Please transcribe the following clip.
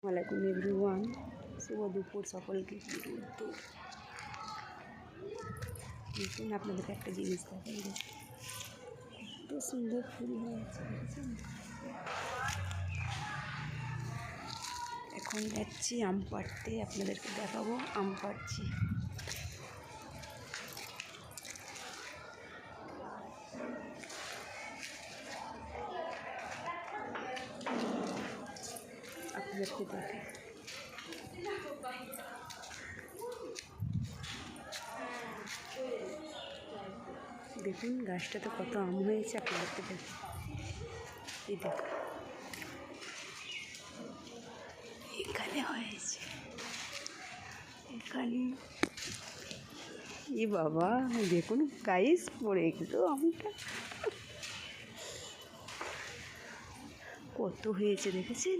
ওয়ালাইকুম এভরিওয়ান, শুভ দুপুর সকলকে। কিন্তু দেখুন আপনাদেরকে একটা জিনিস দেখাই, কত সুন্দর ফুল হয়েছে দেখেছেন। এখন যাচ্ছি আম পাড়তে, আপনাদেরকে দেখাবো আম পাড়ছি। আপনাদেরকে দেখে দেখুন গাছটাতে কত আম হয়েছে, আপনাদেরকে দেখে এই দেখুন এখানে হয়েছে, এখানে ই বাবা দেখুন গাইস পড়ে গেল আমটা, কত হয়েছে দেখেছেন।